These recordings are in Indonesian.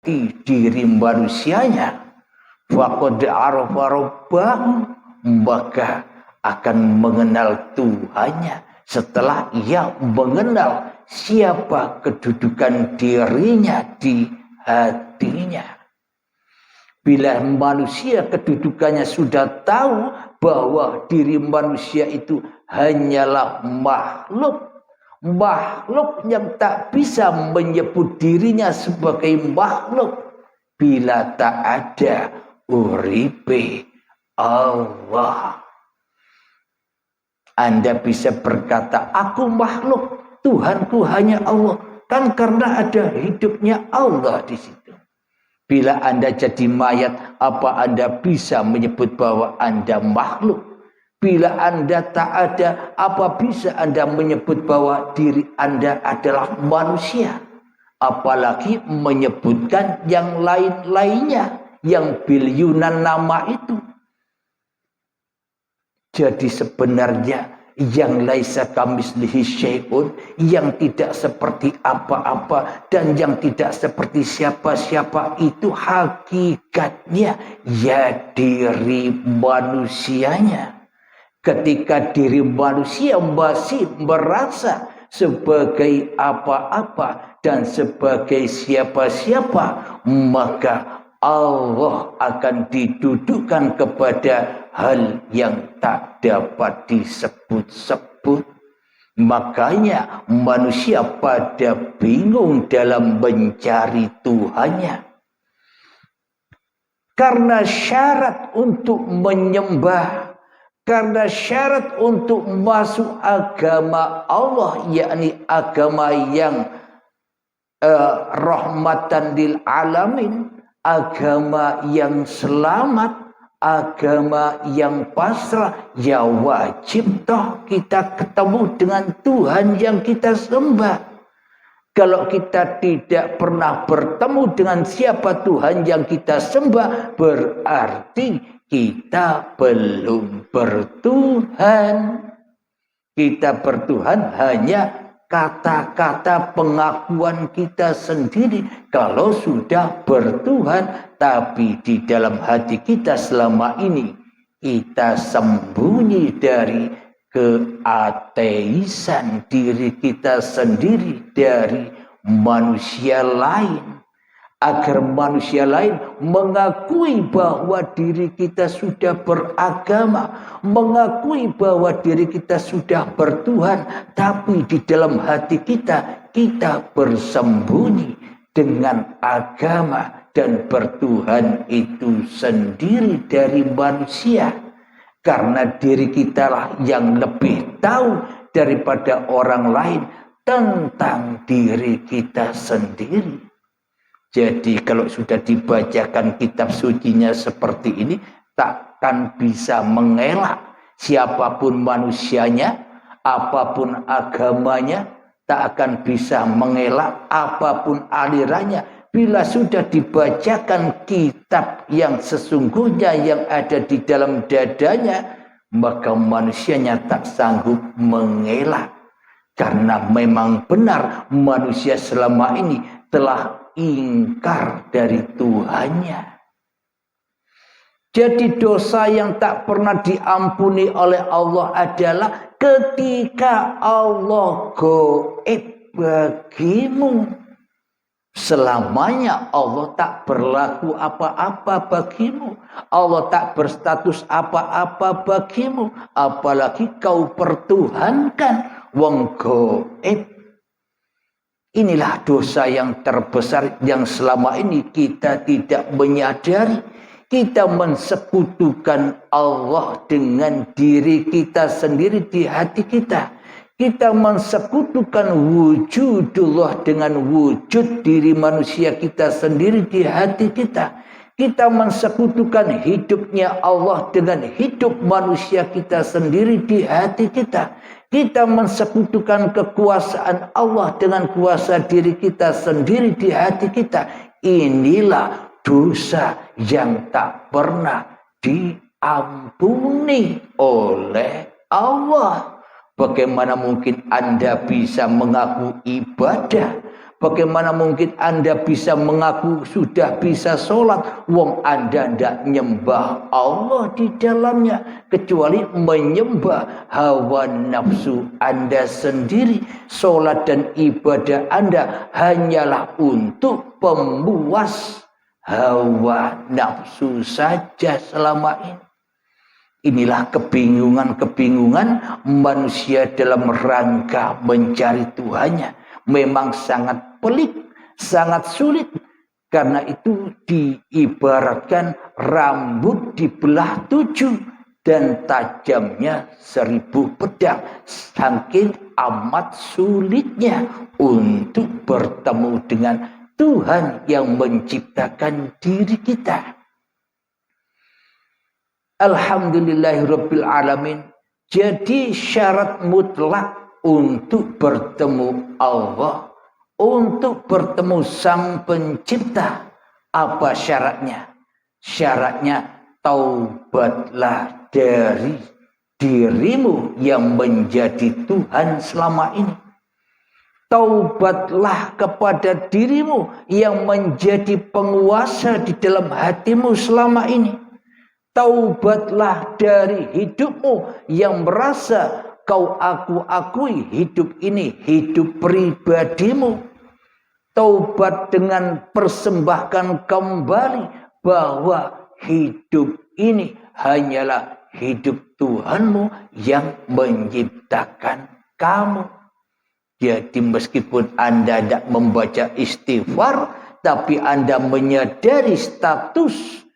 di diri manusianya, faqad arafa rabbahu, maka akan mengenal Tuhannya setelah ia mengenal siapa kedudukan dirinya di hatinya. Bila manusia kedudukannya sudah tahu bahwa diri manusia itu hanyalah makhluk yang tak bisa menyebut dirinya sebagai makhluk bila tak ada uripe Allah. Anda bisa berkata, aku makhluk, Tuhanku hanya Allah. Kan karena ada hidupnya Allah di situ. Bila Anda jadi mayat, apa Anda bisa menyebut bahwa Anda makhluk? Bila Anda tak ada, apa bisa Anda menyebut bahwa diri Anda adalah manusia? Apalagi menyebutkan yang lain-lainnya, yang biliunan nama itu. Jadi sebenarnya yang laisa kamitslihi syai'un, yang tidak seperti apa-apa dan yang tidak seperti siapa-siapa, itu hakikatnya ya diri manusianya. Ketika diri manusia masih merasa sebagai apa-apa dan sebagai siapa-siapa, maka Allah akan didudukkan kepada hal yang tak dapat disebut-sebut. Makanya manusia pada bingung dalam mencari Tuhannya. Karena syarat untuk menyembah, karena syarat untuk masuk agama Allah, yakni agama yang rahmatan lil alamin, agama yang selamat, agama yang pasrah, ya wajib toh kita ketemu dengan Tuhan yang kita sembah. Kalau kita tidak pernah bertemu dengan siapa Tuhan yang kita sembah, berarti kita belum bertuhan. Kita bertuhan hanya kata-kata pengakuan kita sendiri. Kalau sudah bertuhan, tapi di dalam hati kita selama ini kita sembunyi dari keateisan diri kita sendiri dari manusia lain. Agar manusia lain mengakui bahwa diri kita sudah beragama, mengakui bahwa diri kita sudah bertuhan, tapi di dalam hati kita bersembunyi dengan agama dan bertuhan itu sendiri dari manusia. Karena diri kita lah yang lebih tahu daripada orang lain tentang diri kita sendiri. Jadi kalau sudah dibacakan kitab sucinya seperti ini, takkan bisa mengelak siapapun manusianya, apapun agamanya, tak akan bisa mengelak apapun alirannya. Bila sudah dibacakan kitab yang sesungguhnya yang ada di dalam dadanya, maka manusianya tak sanggup mengelak. Karena memang benar manusia selama ini telah ingkar dari Tuhannya. Jadi dosa yang tak pernah diampuni oleh Allah adalah ketika Allah goib bagimu. Selamanya Allah tak berlaku apa-apa bagimu. Allah tak berstatus apa-apa bagimu. Apalagi kau pertuhankan wong goib. Inilah dosa yang terbesar yang selama ini kita tidak menyadari. Kita mensekutukan Allah dengan diri kita sendiri di hati kita. Kita mensekutukan wujudullah dengan wujud diri manusia kita sendiri di hati kita. Kita mensekutukan hidupnya Allah dengan hidup manusia kita sendiri di hati kita. Kita mensekutukan kekuasaan Allah dengan kuasa diri kita sendiri di hati kita. Inilah dosa yang tak pernah diampuni oleh Allah. Bagaimana mungkin Anda bisa mengaku ibadah? Bagaimana mungkin Anda bisa mengaku sudah bisa sholat, wong Anda tidak nyembah Allah di dalamnya, kecuali menyembah hawa nafsu Anda sendiri. Sholat dan ibadah Anda hanyalah untuk pemuas hawa nafsu saja selama ini. Inilah kebingungan-kebingungan manusia dalam rangka mencari Tuhannya. Memang sangat pelik, sangat sulit. Karena itu diibaratkan rambut dibelah 7 dan tajamnya 1000 pedang. Saking amat sulitnya untuk bertemu dengan Tuhan yang menciptakan diri kita. Alhamdulillahirabbil alamin. Jadi syarat mutlak untuk bertemu Allah, untuk bertemu Sang Pencipta, apa syaratnya? Syaratnya taubatlah dari dirimu yang menjadi Tuhan selama ini. Taubatlah kepada dirimu yang menjadi penguasa di dalam hatimu selama ini. Taubatlah dari hidupmu yang merasa kau akui hidup ini hidup pribadimu. Taubat dengan persembahkan kembali bahwa hidup ini hanyalah hidup Tuhanmu yang menciptakan kamu. Jadi meskipun Anda tidak membaca istighfar, tapi Anda menyadari status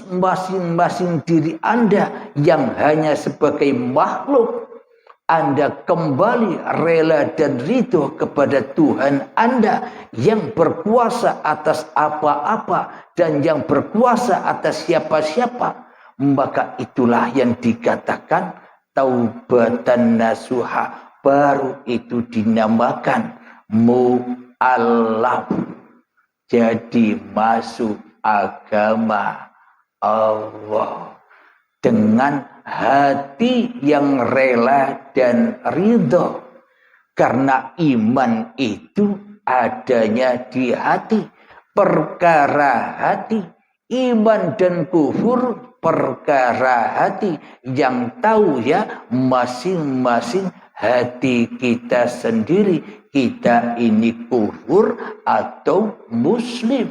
masing-masing diri Anda yang hanya sebagai makhluk. Anda kembali rela dan ridho kepada Tuhan Anda yang berkuasa atas apa-apa dan yang berkuasa atas siapa-siapa. Maka itulah yang dikatakan taubatan nasuha. Baru itu dinamakan mu'allaf. Jadi masuk agama Allah dengan hati yang rela dan ridho. Karena iman itu adanya di hati, perkara hati. Iman dan kufur perkara hati, yang tahu ya masing-masing hati kita sendiri, kita ini kufur atau muslim.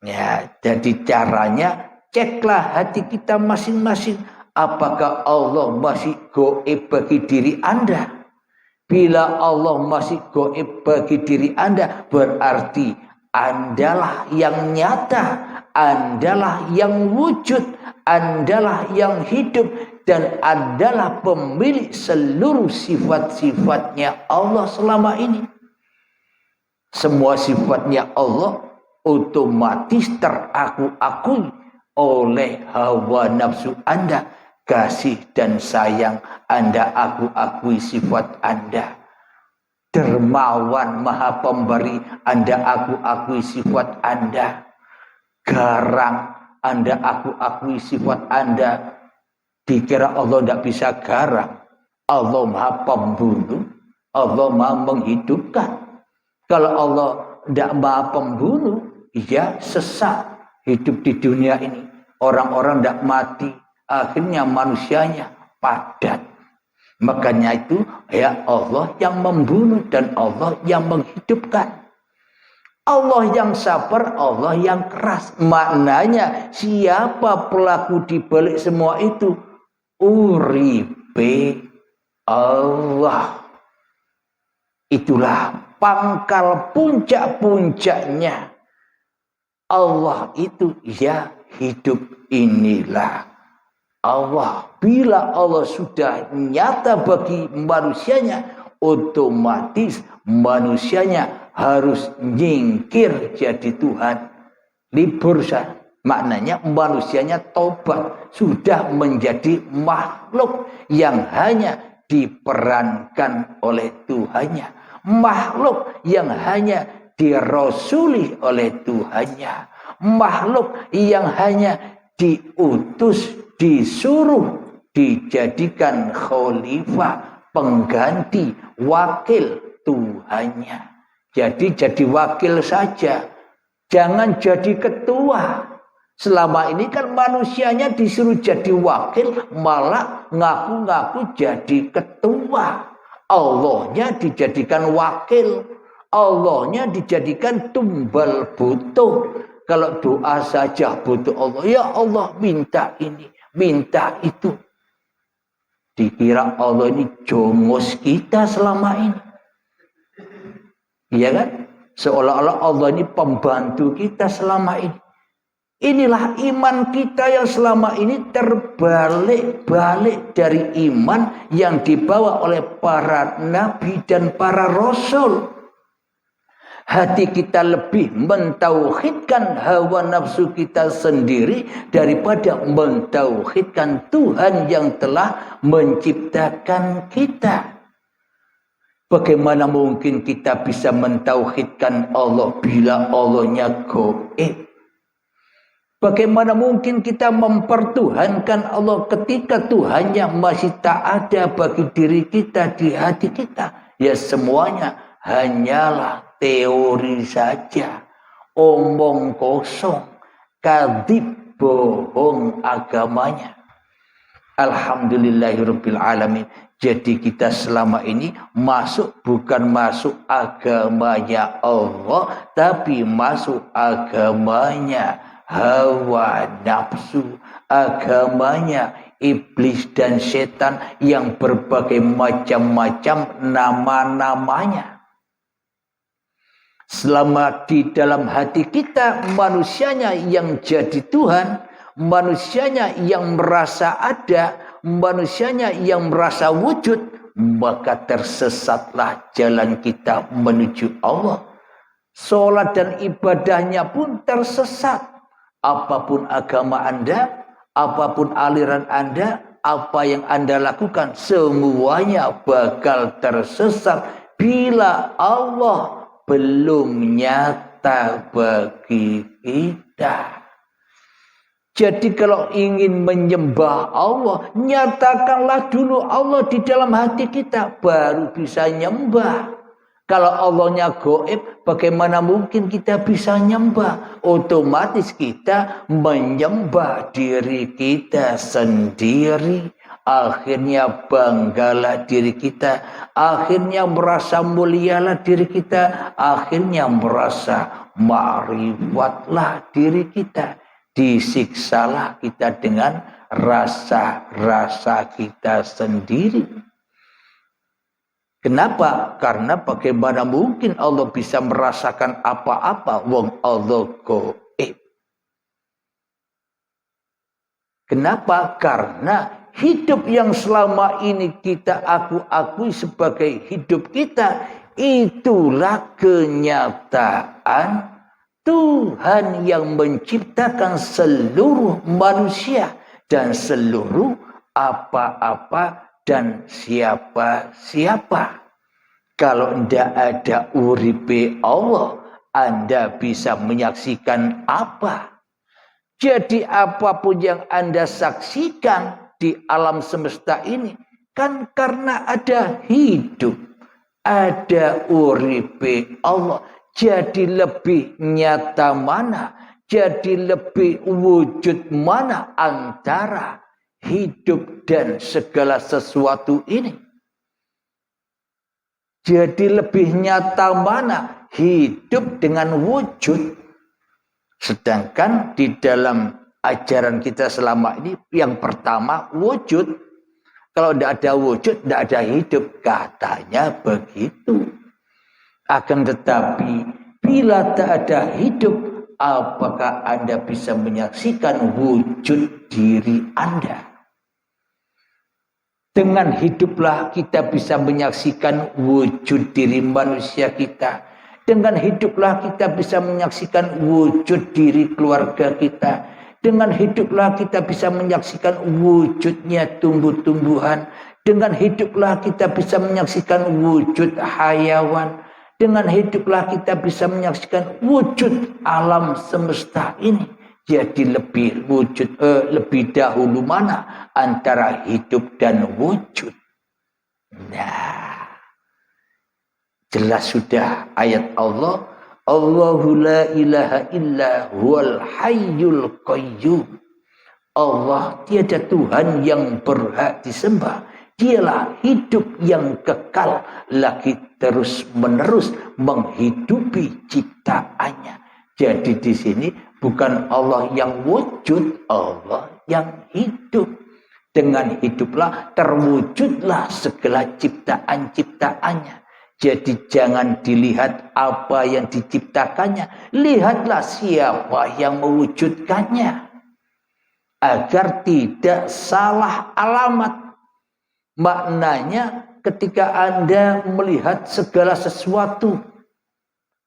Ya, jadi caranya ceklah hati kita masing-masing. Apakah Allah masih gaib bagi diri Anda? Bila Allah masih gaib bagi diri Anda, berarti Andalah yang nyata, Andalah yang wujud, Andalah yang hidup, dan adalah pemilik seluruh sifat-sifatnya Allah selama ini. Semua sifatnya Allah otomatis teraku-akui oleh hawa nafsu Anda. Kasih dan sayang Anda aku-akui sifat Anda. Dermawan maha pemberi Anda aku-akui sifat Anda. Garang Anda aku-akui sifat Anda. Dikira Allah tidak bisa garang. Allah maha pembunuh. Allah maha menghidupkan. Kalau Allah tidak maha pembunuh, ya sesat hidup di dunia ini. Orang-orang tidak mati. Akhirnya manusianya padat. Makanya itu ya Allah yang membunuh dan Allah yang menghidupkan. Allah yang sabar, Allah yang keras. Maknanya siapa pelaku di balik semua itu? Uribe Allah. Itulah pangkal puncak-puncaknya. Allah itu ya hidup inilah Allah. Bila Allah sudah nyata bagi manusianya, otomatis manusianya harus nyingkir jadi Tuhan. Libur saja. Maknanya manusianya taubat. Sudah menjadi makhluk yang hanya diperankan oleh Tuhannya. Makhluk yang hanya dirasuli oleh Tuhannya. Makhluk yang hanya diutus, disuruh, dijadikan khalifah, pengganti, wakil Tuhannya. Jadi wakil saja. Jangan jadi ketua. Selama ini kan manusianya disuruh jadi wakil, malah ngaku-ngaku jadi ketua. Allahnya dijadikan wakil. Allahnya dijadikan tumbal butuh. Kalau doa saja butuh Allah. Ya Allah minta ini, minta itu. Dikira Allah ini jongos kita selama ini. Iya kan? Seolah-olah Allah ini pembantu kita selama ini. Inilah iman kita yang selama ini terbalik-balik dari iman yang dibawa oleh para nabi dan para rasul. Hati kita lebih mentauhidkan hawa nafsu kita sendiri daripada mentauhidkan Tuhan yang telah menciptakan kita. Bagaimana mungkin kita bisa mentauhidkan Allah bila Allahnya gaib? Bagaimana mungkin kita mempertuhankan Allah ketika Tuhannya masih tak ada bagi diri kita di hati kita? Ya semuanya hanyalah teori saja, omong kosong, kadhib, bohong agamanya. Alhamdulillahirabbil alamin. Jadi kita selama ini bukan masuk agamanya Allah, tapi masuk agamanya hawa nafsu, agamanya iblis dan setan yang berbagai macam-macam nama-namanya. Selama di dalam hati kita manusianya yang jadi Tuhan, manusianya yang merasa ada, manusianya yang merasa wujud, maka tersesatlah jalan kita menuju Allah. Salat dan ibadahnya pun tersesat. Apapun agama Anda, apapun aliran Anda, apa yang Anda lakukan, semuanya bakal tersesat bila Allah belum nyata bagi kita. Jadi kalau ingin menyembah Allah, nyatakanlah dulu Allah di dalam hati kita, baru bisa nyembah. Kalau Allahnya gaib, bagaimana mungkin kita bisa nyembah? Otomatis kita menyembah diri kita sendiri. Akhirnya banggalah diri kita. Akhirnya merasa mulialah diri kita. Akhirnya merasa ma'rifatlah diri kita. Disiksalah kita dengan rasa-rasa kita sendiri. Kenapa? Karena bagaimana mungkin Allah bisa merasakan apa-apa wong Allah gaib. Kenapa? Karena hidup yang selama ini kita akui sebagai hidup kita, itulah kenyataan Tuhan yang menciptakan seluruh manusia dan seluruh apa-apa dan siapa-siapa. Kalau tidak ada uripe Allah, Anda bisa menyaksikan apa? Jadi apapun yang Anda saksikan di alam semesta ini, kan karena ada hidup, ada uripe Allah. Jadi lebih nyata mana? Jadi lebih wujud mana antara hidup dan segala sesuatu ini? Jadi lebih nyata mana? Hidup dengan wujud. Sedangkan di dalam ajaran kita selama ini, yang pertama wujud. Kalau tidak ada wujud, tidak ada hidup. Katanya begitu. Akan tetapi, bila tak ada hidup, apakah Anda bisa menyaksikan wujud diri Anda? Dengan hiduplah kita bisa menyaksikan wujud diri manusia kita. Dengan hiduplah kita bisa menyaksikan wujud diri keluarga kita. Dengan hiduplah kita bisa menyaksikan wujudnya tumbuh-tumbuhan. Dengan hiduplah kita bisa menyaksikan wujud hayawan. Dengan hiduplah kita bisa menyaksikan wujud alam semesta ini. Jadi lebih dahulu mana antara hidup dan wujud? Nah, Jelas sudah ayat Allah, Allahu la ilaha illa huwal hayyul qayyum. Allah tiada Tuhan yang berhak disembah. Dialah hidup yang kekal, lagi terus menerus menghidupi ciptaannya. Jadi di sini bukan Allah yang wujud, Allah yang hidup. Dengan hiduplah terwujudlah segala ciptaan-ciptaannya. Jadi jangan dilihat apa yang diciptakannya, lihatlah siapa yang mewujudkannya. Agar tidak salah alamat. Maknanya ketika Anda melihat segala sesuatu,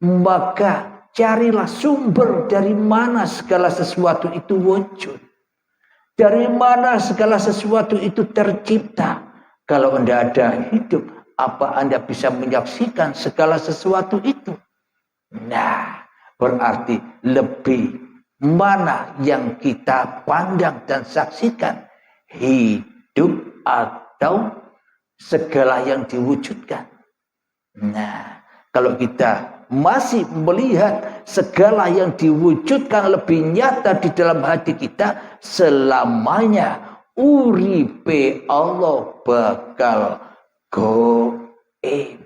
maka carilah sumber dari mana segala sesuatu itu wujud. Dari mana segala sesuatu itu tercipta. Kalau Anda ada hidup, apa Anda bisa menyaksikan segala sesuatu itu? Nah, berarti lebih mana yang kita pandang dan saksikan? Hidup atau segala yang diwujudkan? Nah, kalau kita masih melihat segala yang diwujudkan lebih nyata di dalam hati kita, selamanya uripe Allah bakal goib.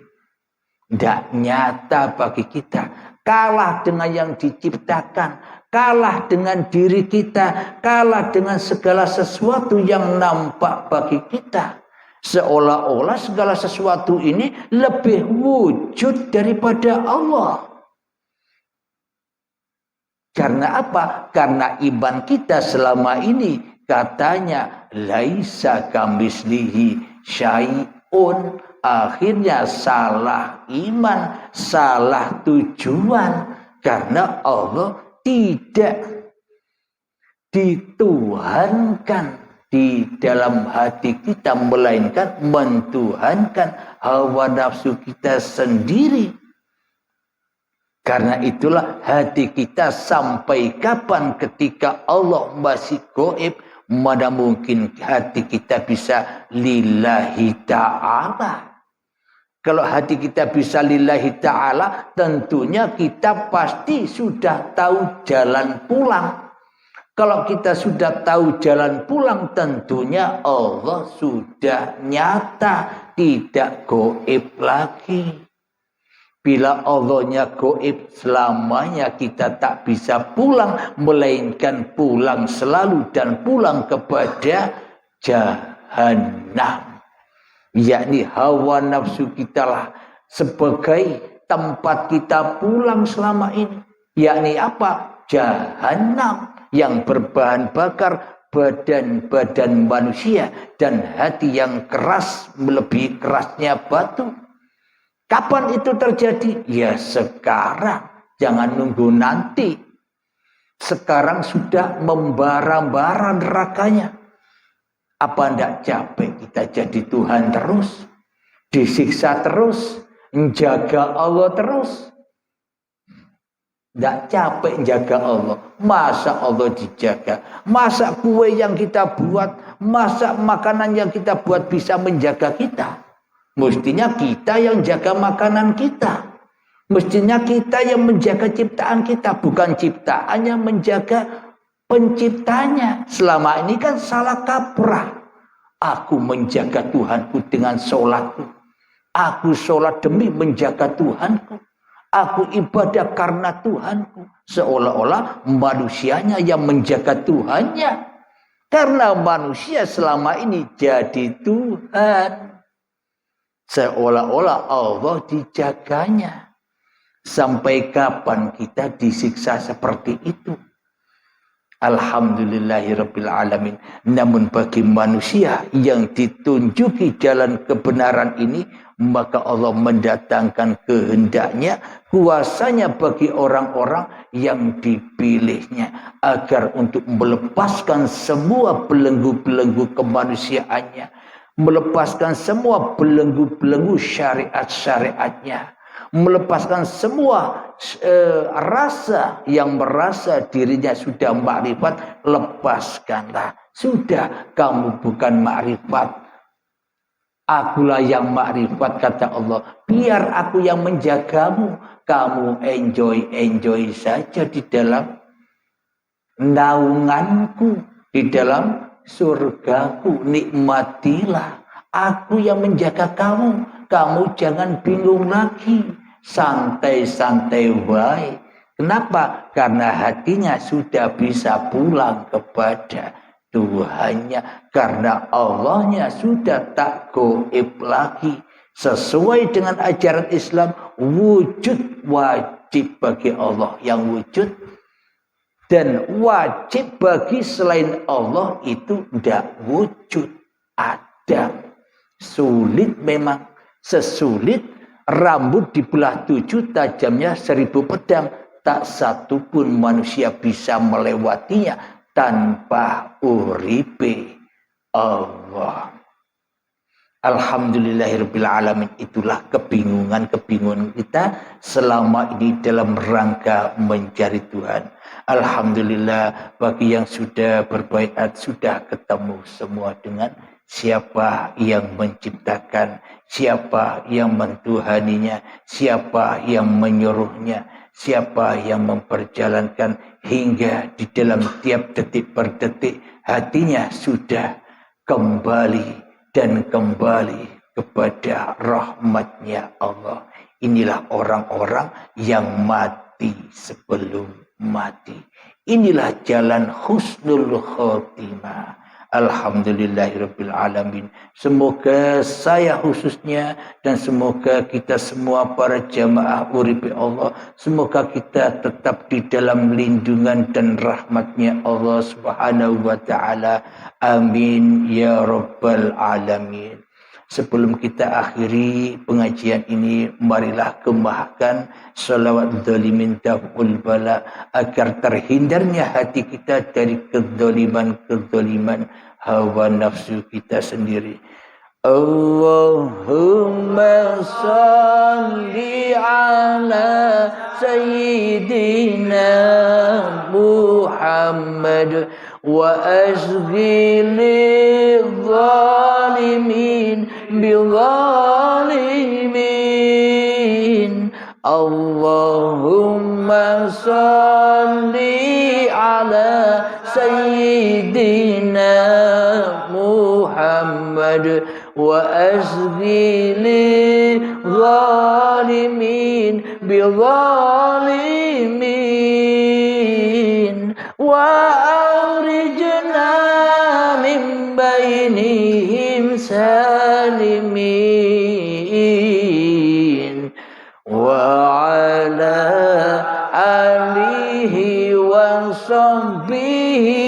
Tidak nyata bagi kita. Kalah dengan yang diciptakan, kalah dengan diri kita, kalah dengan segala sesuatu yang nampak bagi kita. Seolah-olah segala sesuatu ini lebih wujud daripada Allah. Karena apa? Karena iman kita selama ini katanya laisa kamislihi syai'un. Akhirnya salah iman, salah tujuan. Karena Allah tidak dituhankan di dalam hati kita, melainkan mentuhankan hawa nafsu kita sendiri. Karena itulah hati kita sampai kapan ketika Allah masih gaib, mana mungkin hati kita bisa lillahi ta'ala. Kalau hati kita bisa lillahi ta'ala, tentunya kita pasti sudah tahu jalan pulang. Kalau kita sudah tahu jalan pulang, tentunya Allah sudah nyata, tidak gaib lagi. Bila Allahnya gaib, selamanya kita tak bisa pulang, melainkan pulang selalu dan pulang kepada Jahannam. Yakni hawa nafsu kita lah sebagai tempat kita pulang selama ini. Yakni apa? Jahannam. Yang berbahan bakar badan-badan manusia dan hati yang keras melebihi kerasnya batu. Kapan itu terjadi? Ya sekarang, jangan nunggu nanti. Sekarang sudah membara-bara nerakanya. Apa ndak capek kita jadi Tuhan terus? Disiksa terus? Menjaga Allah terus? Tidak capek jaga Allah. Masa Allah dijaga? Masa kue yang kita buat, masa makanan yang kita buat bisa menjaga kita? Mestinya kita yang jaga makanan kita. Mestinya kita yang menjaga ciptaan kita. Bukan ciptaan yang menjaga penciptanya. Selama ini kan salah kaprah. Aku menjaga Tuhanku dengan sholatku. Aku sholat demi menjaga Tuhanku. Aku ibadah karena Tuhanku. Seolah-olah manusianya yang menjaga Tuhannya. Karena manusia selama ini jadi Tuhan. Seolah-olah Allah dijaganya. Sampai kapan kita disiksa seperti itu? Alhamdulillahirabbil alamin. Namun bagi manusia yang ditunjuki jalan kebenaran ini, maka Allah mendatangkan kehendaknya, kuasanya bagi orang-orang yang dipilihnya, agar untuk melepaskan semua belenggu-belenggu kemanusiaannya, melepaskan semua belenggu-belenggu syariat-syariatnya, melepaskan semua rasa yang merasa dirinya sudah makrifat. Lepaskanlah. Sudah, kamu bukan makrifat. Akulah yang makrifat, kata Allah. Biar aku yang menjagamu. Kamu enjoy saja di dalam naunganku, di dalam surgaku. Nikmatilah. Aku yang menjaga kamu. Kamu jangan bingung lagi. Santai-santai baik. Kenapa? Karena hatinya sudah bisa pulang kepada Tuhannya, karena Allahnya sudah tak goib lagi. Sesuai dengan ajaran Islam, wujud wajib bagi Allah yang wujud, dan wajib bagi selain Allah itu tidak wujud. Ada. Sulit memang. Sesulit rambut dibelah 7, tajamnya 1000 pedang. Tak satu pun manusia bisa melewatinya tanpa uripe Allah. Alhamdulillahirabbil alamin. Itulah kebingungan kita selama ini dalam rangka mencari Tuhan. Alhamdulillah bagi yang sudah berbaiat, sudah ketemu semua dengan siapa yang menciptakan, siapa yang mentuhaninya, siapa yang menyuruhnya, siapa yang memperjalankan, hingga di dalam tiap detik per detik hatinya sudah kembali dan kembali kepada rahmatnya Allah. Inilah orang-orang yang mati sebelum mati. Inilah jalan husnul khotimah. Alhamdulillahirabbil alamin. Semoga saya khususnya dan semoga kita semua para jamaah uripe Allah, semoga kita tetap di dalam lindungan dan rahmatnya Allah Subhanahu wa taala. Amin ya rabbal alamin. Sebelum kita akhiri pengajian ini, marilah gemahkan salawat dzalimin daf'ul bala, agar terhindarnya hati kita dari kezaliman hawa nafsu kita sendiri. Allahumma salli ala sayyidina Muhammad wa asghili zalimin bizalimin. Allahumma salli ala sayyidina Muhammad wa asghili zalimin bizalimin wa aurijna min bainihim salimin wa ala alihi wa sahbihi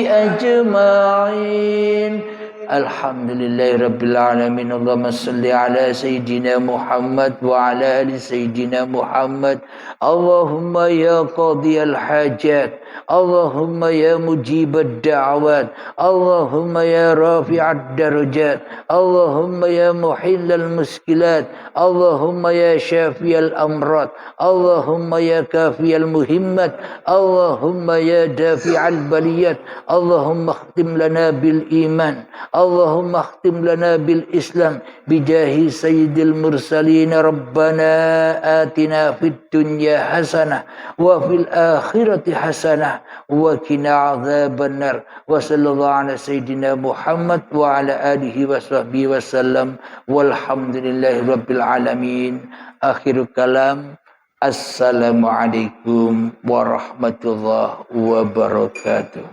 ajma'in. Alhamdulillahirabbil alamin. Allahumma salli ala sayyidina Muhammad wa ala ali sayyidina Muhammad. Allahumma ya qadiyal hajat, Allahumma ya mujibad da'wat, Allahumma ya rafi'ad darajat, Allahumma ya muhillal muskilat, Allahumma ya syafiyal amrat, Allahumma ya kafiyal muhimmat, Allahumma ya dafi'al baliyat, Allahumma khtim lana bil iman, Allahumma khtim lana bil Islam bijahi sayyidil mursalin. Rabbana atina fid dunya hasanah wa fil akhirati hasanah wa qina adzabannar. Wa sallallahu ala sayyidina Muhammad wa ala alihi wa sahbihi wasallam. Walhamdulillahi rabbil alamin. Akhirul kalam. Assalamualaikum warahmatullahi wabarakatuh.